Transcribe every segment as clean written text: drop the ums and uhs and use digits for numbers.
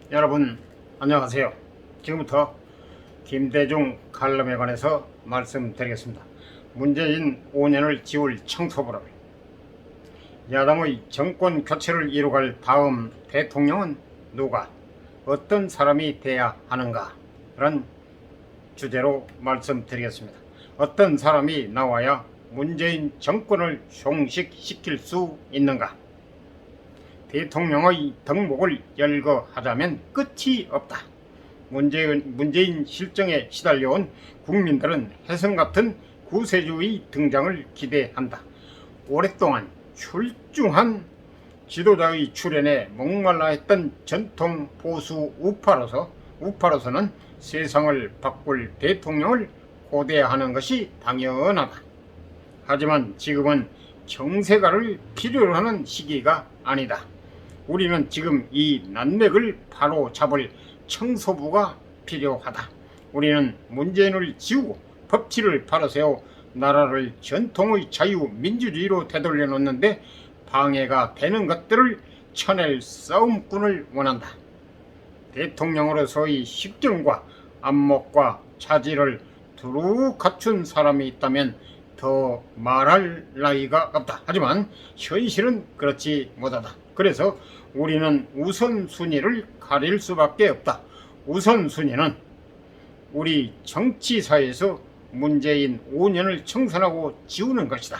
여러분 안녕하세요. 지금부터 김대중 칼럼에 관해서 말씀드리겠습니다. 문재인 5년을 지울 청소부를 야당의 정권 교체를 이루갈 다음 대통령은 누가 어떤 사람이 돼야 하는가 라는 주제로 말씀드리겠습니다. 어떤 사람이 나와야 문재인 정권을 종식시킬 수 있는가? 대통령의 덕목을 열거하자면 끝이 없다. 문재인 실정에 시달려온 국민들은 혜성같은 구세주의 등장을 기대한다. 오랫동안 출중한 지도자의 출현에 목말라 했던 전통 보수 우파로서는 세상을 바꿀 대통령을 고대하는 것이 당연하다. 하지만 지금은 정세가를 필요로 하는 시기가 아니다. 우리는 지금 이 난맥을 바로 잡을 청소부가 필요하다. 우리는 문재인을 지우고 법치를 바로 세워 나라를 전통의 자유민주주의로 되돌려 놓는데 방해가 되는 것들을 쳐낼 싸움꾼을 원한다. 대통령으로서의 식견과 안목과 자질을 두루 갖춘 사람이 있다면 더 말할 나위가 없다. 하지만 현실은 그렇지 못하다. 그래서 우리는 우선순위를 가릴 수밖에 없다. 우선순위는 우리 정치사에서 문재인 5년을 청산하고 지우는 것이다.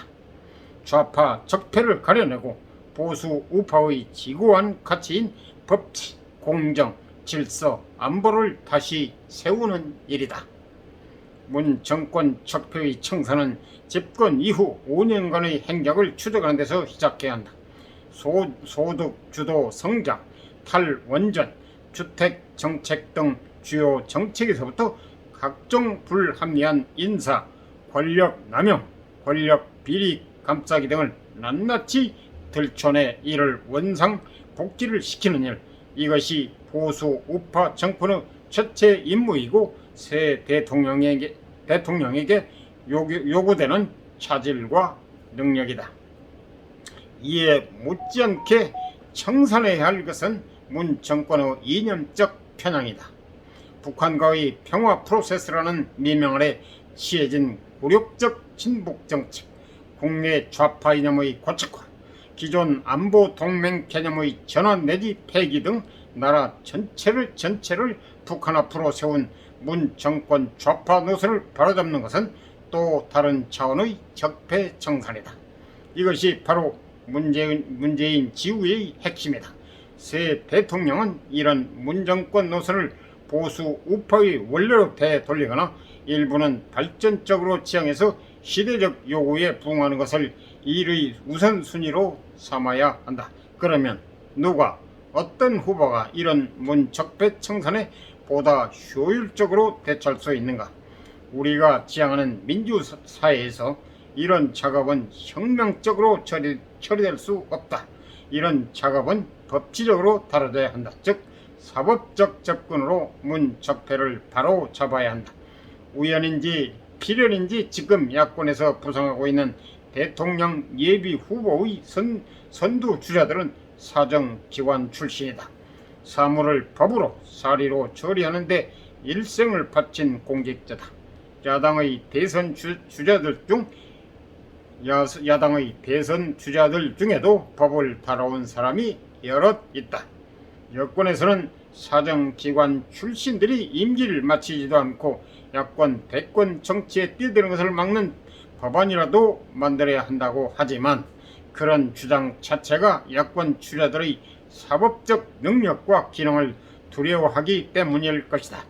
좌파 적폐를 가려내고 보수 우파의 지고한 가치인 법치, 공정, 질서, 안보를 다시 세우는 일이다. 문 정권 적폐의 청산은 집권 이후 5년간의 행적을 추적하는 데서 시작해야 한다. 소득 주도 성장, 탈원전, 주택 정책 등 주요 정책에서부터 각종 불합리한 인사, 권력 남용, 권력 비리 감싸기 등을 낱낱이 들춰내 이를 원상 복귀를 시키는 일, 이것이 보수 우파 정권의 첫째 임무이고 새 대통령에게 요구되는 차질과 능력이다. 이에 못지않게 청산해야 할 것은 문 정권의 이념적 편향이다. 북한과의 평화 프로세스라는 미명 아래 취해진 굴욕적 친북 정책, 국내 좌파 이념의 고착화, 기존 안보 동맹 개념의 전환 내지 폐기 등 나라 전체를 북한 앞으로 세운 문 정권 좌파 노선을 바로잡는 것은 또 다른 차원의 적폐 청산이다. 이것이 바로 문재인 지우의 핵심이다. 새 대통령은 이런 문정권 노선을 보수 우파의 원래로 되돌리거나 일부는 발전적으로 지향해서 시대적 요구에 부응하는 것을 일의 우선순위로 삼아야 한다. 그러면 누가 어떤 후보가 이런 문적폐 청산에 보다 효율적으로 대처할 수 있는가? 우리가 지향하는 민주사회에서 이런 작업은 혁명적으로 처리될 수 없다. 이런 작업은 법치적으로 다뤄져야 한다. 즉 사법적 접근으로 문적폐를 바로 잡아야 한다. 우연인지 필연인지 지금 야권에서 부상하고 있는 대통령 예비 후보의 선두주자들은 사정기관 출신이다. 사물을 법으로 사리로 처리하는데 일생을 바친 공직자다. 야당의 대선 주자들 중에도 법을 다뤄온 사람이 여럿 있다. 여권에서는 사정기관 출신들이 임기를 마치지도 않고 야권 대권 정치에 뛰어드는 것을 막는 법안이라도 만들어야 한다고 하지만 그런 주장 자체가 야권 주자들의 사법적 능력과 기능을 두려워하기 때문일 것이다.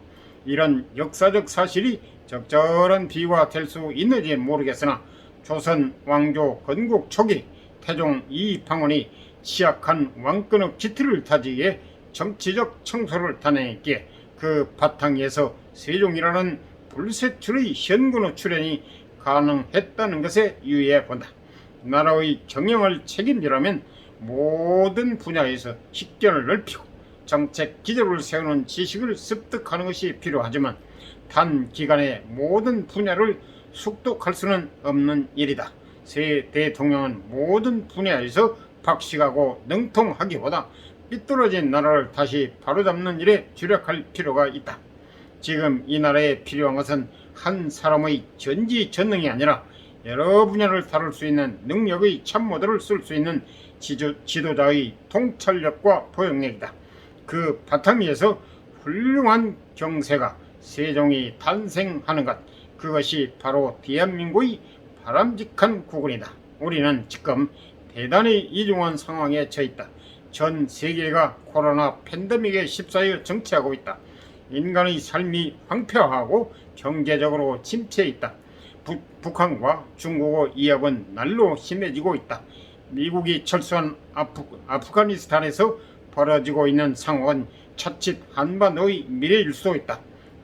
이런 역사적 사실이 적절한 비유가 될 수 있는지 모르겠으나 조선 왕조 건국 초기 태종 이방원이 취약한 왕권의 기틀을 타기 위해 정치적 청소를 단행했기에 그 바탕에서 세종이라는 불세출의 현군의 출현이 가능했다는 것에 유의해 본다. 나라의 경영을 책임지려면 모든 분야에서 식견을 넓히고 정책 기조를 세우는 지식을 습득하는 것이 필요하지만 단기간에 모든 분야를 숙독할 수는 없는 일이다. 새 대통령은 모든 분야에서 박식하고 능통하기보다 삐뚤어진 나라를 다시 바로잡는 일에 주력할 필요가 있다. 지금 이 나라에 필요한 것은 한 사람의 전지전능이 아니라 여러 분야를 다룰 수 있는 능력의 참모들을 쓸 수 있는 지도자의 통찰력과 포용력이다. 그 바탕 위에서 훌륭한 경세가 세종이 탄생하는 것, 그것이 바로 대한민국의 바람직한 국운이다. 우리는 지금 대단히 이중한 상황에 처해있다. 전 세계가 코로나 팬데믹에 휩싸여 정체하고 있다. 인간의 삶이 황폐화하고 경제적으로 침체해 있다. 북한과 중국의 이합은 날로 심해지고 있다. 미국이 철수한 아프가니스탄에서 벌어지고 있는 상황은 자칫 한반도의 미래일 수도 있다.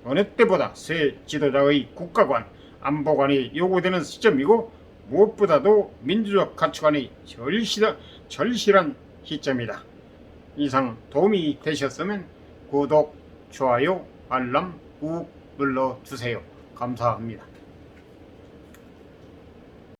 어느 때보다 새 지도자의 국가관, 안보관이 요구되는 시점이고 무엇보다도 민주적 가치관이 절실한 시점이다. 이상 도움이 되셨으면 구독, 좋아요, 알람 꾹 눌러주세요. 감사합니다.